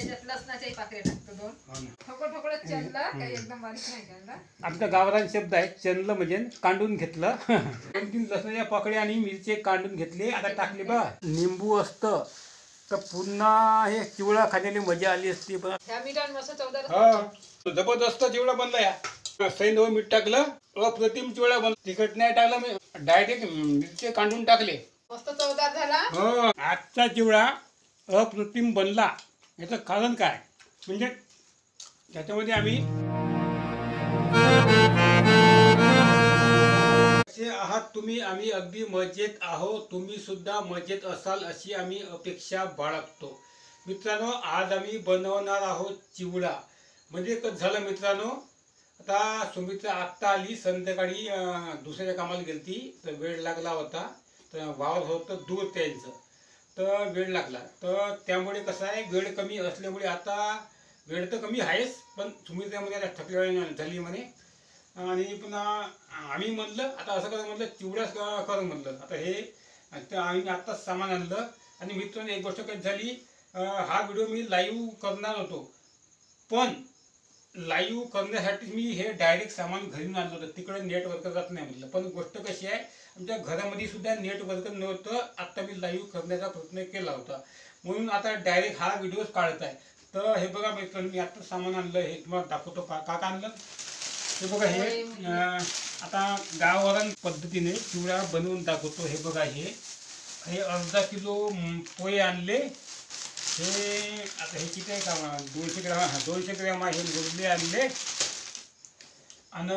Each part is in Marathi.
त्याच्यात लसणाच्याही पाकळ्या टाकतो दोन. ठोकळ ठोकळ चललं काही एकदम बारीक नाही केलं. आमचा गावरान शब्द आहे चनलं म्हणजे कांडून घेतलं. 2-3 लसणाच्या पाकळ्या आणि मिरची कांडून घेतले. आता टाकले बा. निंबू असतं तर पुन्हा हे चिवळा खाण्याची मजा आली असती. पण ह्या मिठान मस्त चवदार. हा जबरदस्त चिवळा बनला. या सैंद मीठ टाकलं अप्रतिम चिवळा बनला. तिखट नाही टाकलं मी डायरेक्ट मिरची कांडून टाकले. मस्त चवदार झाला. हो आजचा चिवळा अप्रतिम बनला. याचं कारण काय म्हणजे त्याच्यामध्ये आम्ही कसे आहात तुम्ही. आम्ही अगदी मजेत आहोत. तुम्ही सुद्धा मजेत असाल अशी आम्ही अपेक्षा बाळगतो. मित्रांनो आज आम्ही बनवणार आहोत चिवडा. म्हणजे कसं झालं मित्रांनो, आता सुमित्रा आत्ता आली संध्याकाळी दुसऱ्या कामाला गेलती तर वेळ लागला होता. तर वावर होतं दूर त्यांचं तर वेळ लागला. तर त्यामुळे कसं आहे वेळ कमी असल्यामुळे आता वेळ तर कमी आहेच पण सुमित्रामध्ये आता थकल्या झाली म्हणे. आणि पुन्हा आम्ही म्हटलं आता असं कसं म्हटलं चिवडाच करू म्हटलं. आता हे आम्ही आत्ताच सामान आणलं. आणि मित्रांनो एक गोष्ट कशी झाली, हा व्हिडिओ मी लाईव्ह करणार होतो पण लाईव्ह करण्यासाठी मी हे डायरेक्ट सामान घरी आणलं होतं. तिकडे नेटवर्क जात नाही म्हटलं. पण गोष्ट कशी आहे आमच्या घरामध्ये सुद्धा नेटवर्क नव्हतं. आत्ता मी लाईव्ह करण्याचा प्रयत्न केला होता म्हणून आता डायरेक्ट हा व्हिडिओ काढत आहे. तर हे बघा मित्रांनो मी आत्ता सामान आणलं हे तुम्हाला दाखवतो. का आणलं हे बघा. हे आता गाववरण पद्धतीने चिवडा बनवून दाखवतो. हे बघा हे अर्धा किलो पोहे आणले. हे आता हे किती आहे का 200 ग्रॅम. 200 ग्रॅम हे गुरले आणले. आणि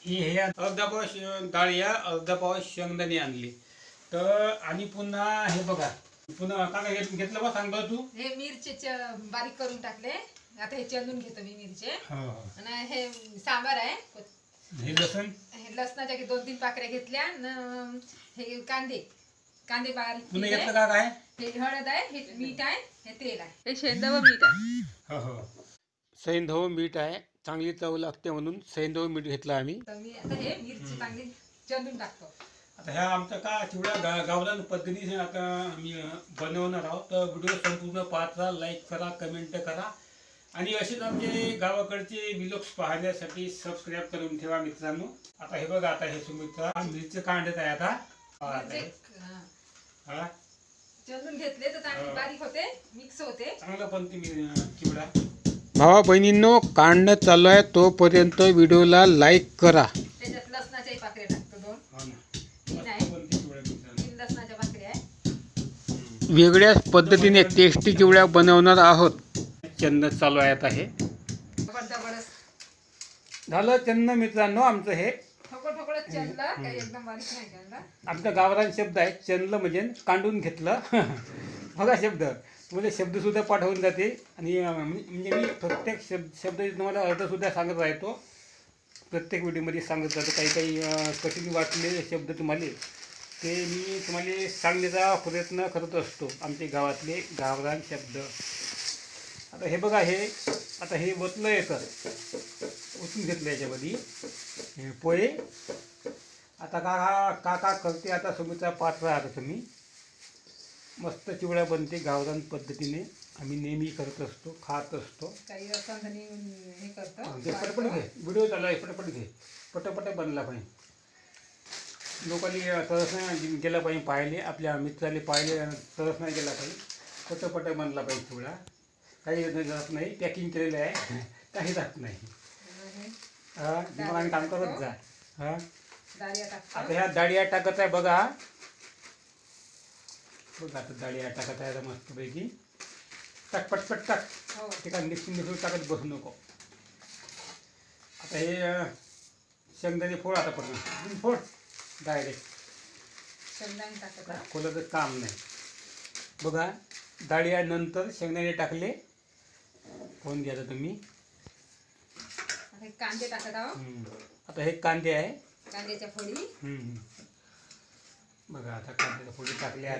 हे अर्धा पाव डाळ या अर्धा पाव शेंगदाणे आणले. तर आणि पुन्हा हे बघा पुन्हा काय घेतलं बा सांग तू. हे मिरची बारीक करून टाकले. आता हे चलून घेतो मी मिरची. आणि हे सांबार आहे. हे लसण हे लसणाच्या 2-3 पाकळ्या घेतल्या. हे कांदे बारीक पुन्हा घेतलं का काय. हे हळद आहे, हे मीठ आहे, हे तेल आहे, हे शेंदव मीठ आहे. हो सैंधव मीठ आहे. चांगली चव लागते म्हणून सैंधव मीठ घेतलं आम्ही. तर मी आता हे मिरची चांगली चलून टाकतो. आता ह्या आमचा का चिवडा गावरान पद्धतीने आता आम्ही बनवणार आहोत. तर व्हिडिओ संपूर्ण पाहता, लाईक करा, कमेंट करा आणि असेच आमचे गावाकडचे व्लॉग्स पाहण्यासाठी सबस्क्राईब करून ठेवा मित्रांनो. आता हे बघा आता हे सुमित्रा मिरची कांडत आहे. आता चलून घेतले तर चांगले बारीक होते, मिक्स होते चांगलं पण तुम्ही चिवडा. भावा बहिणींनो कांडणं चालू आहे तोपर्यंत व्हिडिओला लाईक करा. त्याच्यात लसणाच्याही पाकळ्या टाकतो दोन. 3 लसणाच्या पाकळ्या आहे. वेगळ्याच पद्धतीने टेस्टी चिवड्या बनवणार आहोत. चन्न चालू आहे आता. हे झालं चन्न मित्रांनो आमचं. हे ठोकळ चललं काही एकदम बारीक नाही केलं. आमचा गावरान शब्द आहे चनलं म्हणजे कांडून घेतलं. बघा शब्द म्हणजे शब्दसुद्धा पाठवून जाते. आणि म्हणजे मी प्रत्येक शब्द तुम्हाला अर्थसुद्धा सांगत राहतो. प्रत्येक व्हिडिओमध्ये सांगत जातो. काही कठीण वाटलेले शब्द तुम्हाला ते मी तुम्हाला सांगण्याचा प्रयत्न करत असतो. आमचे गावातले गावरान शब्द. आता हे बघा आता हे ओतलं येतं ओतून घेतलं याच्यामध्ये हे पोहे. आता का करते आता सुमित्रा पाठ राहता तुम्ही. मस्त चिवडा बनते गावरान पद्धतीने. आम्ही नेहमी करत असतो, खात असतो. काही हे करतो. पटपट घे व्हिडिओ चालू आहे. पटपट घे पटपट बनला पाहिजे. लोकांनी तरस नाही गेला पाहिजे पाहिले. आपल्या मित्राले पाहिले तरस नाही गेला पाहिजे. पटपट बनला पाहिजे चिवडा. काही जात नाही. पॅकिंग केलेलं आहे काही जात नाही. दिमागाने काम करत जा. आता ह्या डाळिया टाकत आहे बघा. बघा आता डाळिया टाकत आहे मस्तपैकी. टाक पटपट टाक. ते का निसून टाकत बसू नको. आता हे शेंगदाणे फोड. आता पडून फोड डायरेक्ट. शेंगदाणे टाकत खोलाचं काम नाही. बघा डाळिया नंतर शेंगदाणे टाकले. फोन घ्यायचा तुम्ही. कांदे टाकत आहोत. आता हे कांदे आहे. कांद्याच्या फोडी. बघा आता कांद्याच्या फोडी टाकल्या.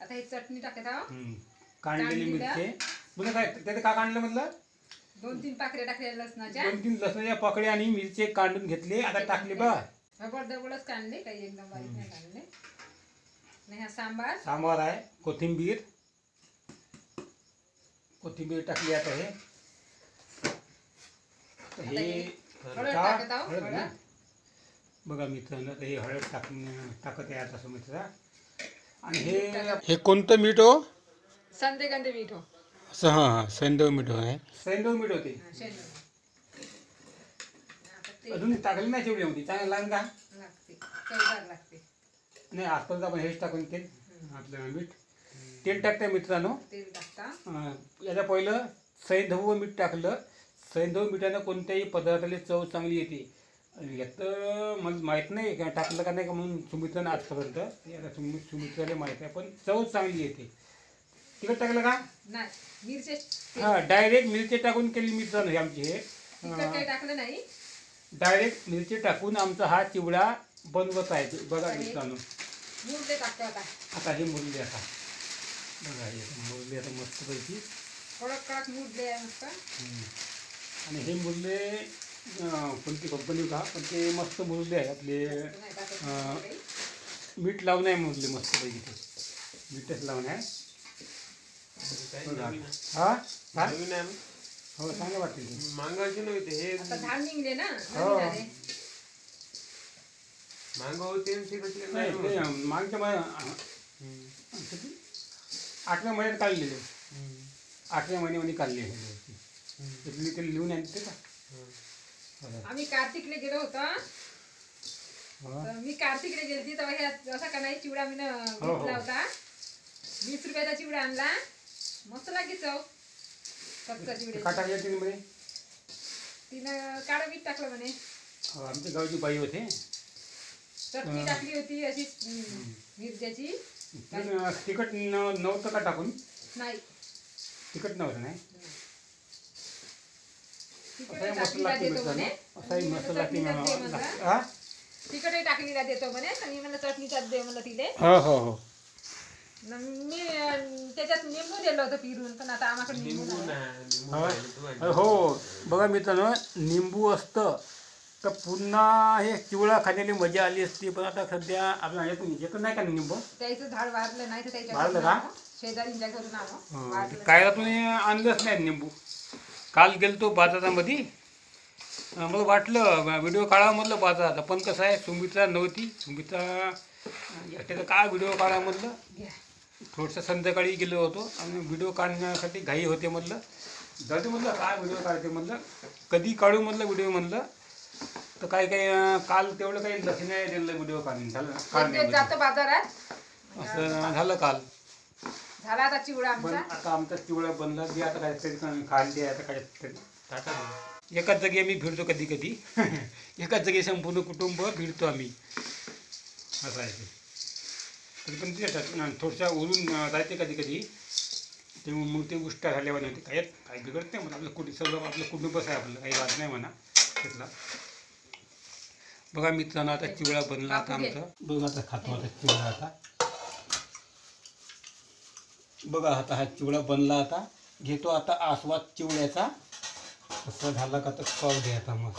आता हे चटणी टाकत आहोत. कांडलेली मिरची. पुन्हा काय त्याचं का काढलं म्हटलं. 2-3 पाकळ्या टाकल्या लसणाच्या. 2-3 लसणाच्या पाकळ्या आणि मिरची काढून घेतले. आता टाकले बा. दबडच काढले काही एकदम बारीक नाही काढले. आणि हा सांबार आहे. कोथिंबीर कोथिंबीर टाकली आता हे. तर हे हळद का टाकत आहो, हळद ना? हळद. बघा मित्रांनो, आता हे हळद टाकत आहे आता मित्रा. आणि हे कोणतं मीठ हो? संदेगंदे मीठ हो. असं हां सैंधव मीठ आहे. सैंधव मीठ होते. शेंगदाणे. आता ते अजून टाकली नाही चिवडी होती चांगलं लागेल का? लागते, चवदार लागते. नाही आजपर्यंत आपण हेच टाकून तेल आपलं मीठ तेल टाकतंय मित्रांनो. तेल टाकता. याच्या पहिलं सैंधव मीठ टाकलं. सैंधव मिठानं कोणत्याही पदार्थाला चव चांगली येते. यात मला माहीत नाही का टाकलं का नाही का म्हणून सुमित्रानं आजपर्यंत याला सुमित्राला माहीत आहे पण चव चांगली येते. तिखट टाकलं का? नाही, मिरचे हां डायरेक्ट मिरची टाकून केली मित्रांनो हे आमची हे तिखट काही टाकलं नाही. डायरेक्ट मिरची टाकून आमचा हा चिवडा बनवत आहे. बघा मित्रांनो मुरले टाकतो आता. आता हे मुरले आता बघा हे मुरले आता मस्तपैकी कडक कडक मुरले आहे मस्त. आणि हे मुरले कोणती कंपनी का पण ते मस्त मुरले आहे आपले. नाही टाकत काही. मीठ लावून आहे मुरले मस्तपैकी ते मीठच लावून आहे. हा हा हो चांगलं वाटते ते. मांगाची नव्हते हे आता झाड निघले ना हो. नवीन आले. मांगा होते आणि ते कसे नाही नाही ते मागच्या आठव्या महिन्यात काढलेले 8व्या महिन्यामध्ये काढले तिथली ते लिहून आणते का? आम्ही कार्तिकले गेलो होतो. हो. तर मी कार्तिकले गेलती तेव्हा हे असा का नाही चिवडा मी हो. घेतला होता. 20 रुपयाचा चिवडा आणला. मस्त लागे चव कच्चा ते चिवडा. का टाकलं तिने तिनं काळं मीठ टाकलं म्हणे. आमच्या गावची बाई होते. चटणी टाकली होती अशी मिरच्याची. तिखट नव्हतं का टाकून? नाही तिखट नव्हतं नाही. तिखटही असाही मस्त टाकलीला लागते देतो म्हणे. मित्रांनो. असाही मी मस्त म्हणलं लागते चटणीचाच दे म्हणलं. हा तिखटही टाकलीला देतो म्हणे. तर मी म्हणलं चटणीचाच दे म्हणलं तिले. हो हो हो. मी त्याच्यात निंबू दिलं होतं पिरून पण आता आम्हाला निंबू नाही. हो बघा मित्रांनो निंबू असतं तर पुन्हा हे चिवडा खाण्याची मजा आली असती. पण आता सध्या आपल्या येत नाही का निंबू? त्याचं झाड वाढलं नाही तर वाढलं त्याच्या का? शेजारींच्या घरून आलो. वाढलं. काय तुम्ही आणलंच नाही निंबू. काल गेलतो बाजारामध्ये मला वाटलं व्हिडिओ काढा म्हटलं बाजारात पण कसं आहे सुमित्रा नव्हती. सुमित्रा एकट्याचा काय व्हिडिओ काढा म्हटलं. घ्या. थोडंसं संध्याकाळी गेलो होतो आणि व्हिडिओ काढण्यासाठी घाई होते म्हटलं. जाते म्हटलं काय व्हिडिओ काढते म्हटलं कधी काढू म्हटलं व्हिडिओ म्हटलं. तर काही काल तेवढं काही लक्ष नाही दिलं व्हिडिओ झालं ते काढण्यामध्ये. जातो बाजारात. असं झालं काल. झाला आता चिवडा पण आमचा. आता आमचा चिवडा बनला बी आता काहीतरी खाल्ली आता काहीतरी. टाटा एकाच जागी आम्ही फिरतो कधी कधी एकाच जागी संपूर्ण कुटुंब फिरतो आम्ही असं आहे ते. तरी पण ते थोडशा उरून जायते कधी कधी ते मग ते उष्टा झाल्यावर होते काही बिघडत नाही म्हणा. आपलं सर्व आपलं कुटुंबच आहे आपलं काही वाद नाही म्हणा तिथला. बघा मित्रांनो आता चिवडा बनला आता आमचा. बघा आता खातो आता चिवडा आता. बघा आता हा चिवडा बनला आता घेतो आता आस्वाद चिवड्याचा. कसं झाला का तर पाव दे आता मग.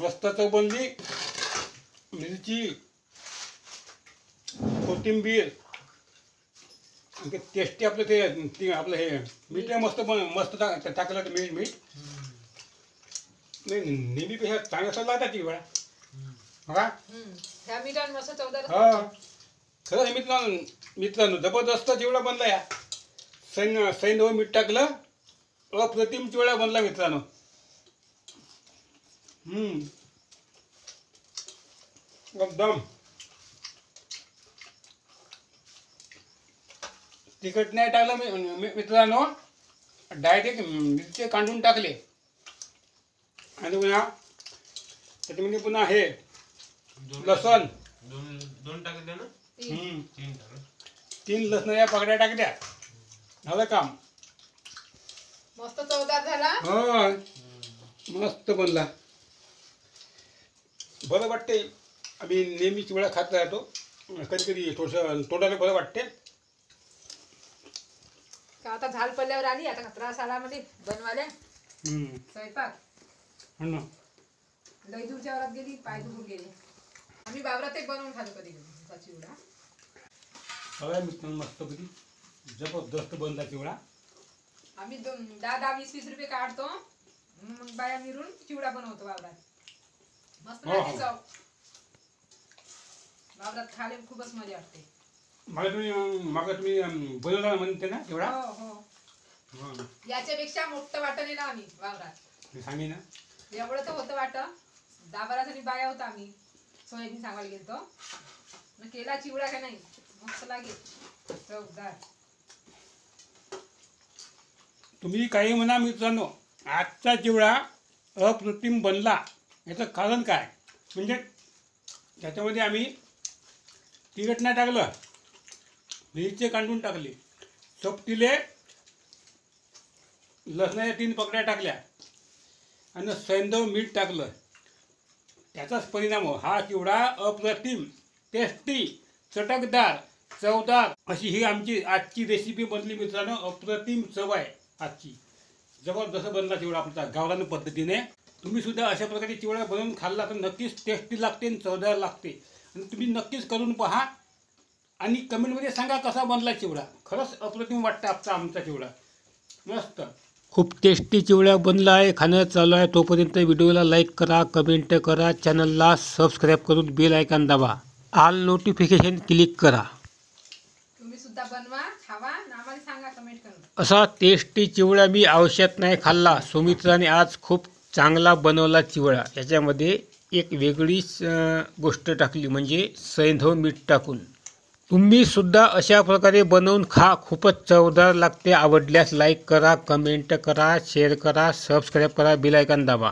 मस्त चव बनली. मिरची कोथिंबीर टेस्टी आपलं ते आपलं हे मीठ आहे मस्त टाकलं तर मीठ नाही नेहमीपेक्षा चांगला सल्ला लागतात ती वेळा. हा ह्या मिठान मस्त चवदार. हा खरंच मित्रांनो जबरदस्त चिवडा बनला या. सैंधव मीठ टाकलं अप्रतिम चिवडा बनला मित्रांनो. एकदम तिखट नाही टाकलं मित्रांनो. डायरेक्ट मिरची काढून टाकले आणि पुन्हा त्याच्यामध्ये पुन्हा हे लसण दोन टाकले ना 3 लसणाच्या पाकड्या टाकल्या झालं काम. मस्त चवदार झाला. हो मस्त बनला. बरं वाटते. आम्ही नेहमी चिवडा खात राहतो कधी कधी थोडंसं तोंडाला बरं वाटते. का आता झाल पडल्यावर आली आता त्रास आला मध्ये बनवायला स्वयंपाक. ना लई दूरच्या वरात गेली पाय दुखून गेले. आम्ही बाबरात बनवून खातो कधी कधी. आमचा चिवडा. बघा मित्रांनो मस्तपैकी जबरदस्त बनला चिवडा. आम्ही 10-20 रुपये काढतो, मग बाया मिरून चिवडा बनवतो वावरात. मस्त हो, लागते हो. चव. वावरात खायला खूपच मजा वाटते. मागा तुम्ही बनवला म्हणते ना चिवडा. हो हो. हां याच्यापेक्षा मोठं वाटण आहे ना आम्ही वावरात. मी सांगे ना. एवढं तर होतं वाटं. 10-12 जणी बाया होता आम्ही. सोयाबीन सांगायला गेलतो. मग केला चिवडा का नाही मस्त लागेल चवदार. तुम्ही काही म्हणा मित्रांनो, आजचा चिवडा अप्रतिम बनला. याचं कारण काय म्हणजे त्याच्यामध्ये आम्ही तिखट नाही टाकलं, मिरचे काढून टाकले, सोबतीले लसणाच्या 3 पकड्या टाकल्या आणि सैंधव मीठ टाकलं. त्याचाच परिणाम हा चिवडा अप्रतिम, टेस्टी, चटकदार, चवदार अशी ही आमची आजची रेसिपी बनली मित्रांनो. अप्रतिम चव आहे आजची. जबरदस्त बनला चिवडा आपला गावरान पद्धतीने. तुम्ही सुद्धा अशा प्रकारे चिवडा बनवून खाल्ला तर नक्कीच टेस्टी लागते आणि चवदार लागते. आणि तुम्ही नक्कीच करून पहा आणि कमेंटमध्ये सांगा कसा बनला चिवडा. खरंच अप्रतिम वाटतं आमचा चिवडा मस्त. खूप टेस्टी चिवडा बनला आहे, खाणं चालू आहे. तोपर्यंत व्हिडिओला लाईक करा, कमेंट करा, चॅनलला सबस्क्राईब करून बेल आयकॉन दाबा, ऑल नोटिफिकेशन क्लिक करा. तुम्ही सुद्धा बनवा, खावा आणि आम्हाला सांगा कमेंट करून. असा टेस्टी चिवडा मी आयुष्यात नाही खाल्ला. सुमित्राने आज खूप चांगला बनवला चिवडा. याच्यामध्ये एक वेगळीच गोष्ट टाकली म्हणजे सैंधव मीठ टाकून. तुम्ही सुद्धा अशा प्रकारे बनवून खा, खूपच चवदार लागते. आवडल्यास लाईक करा, कमेंट करा, शेअर करा, सबस्क्राईब करा, बेल आयकॉन दाबा.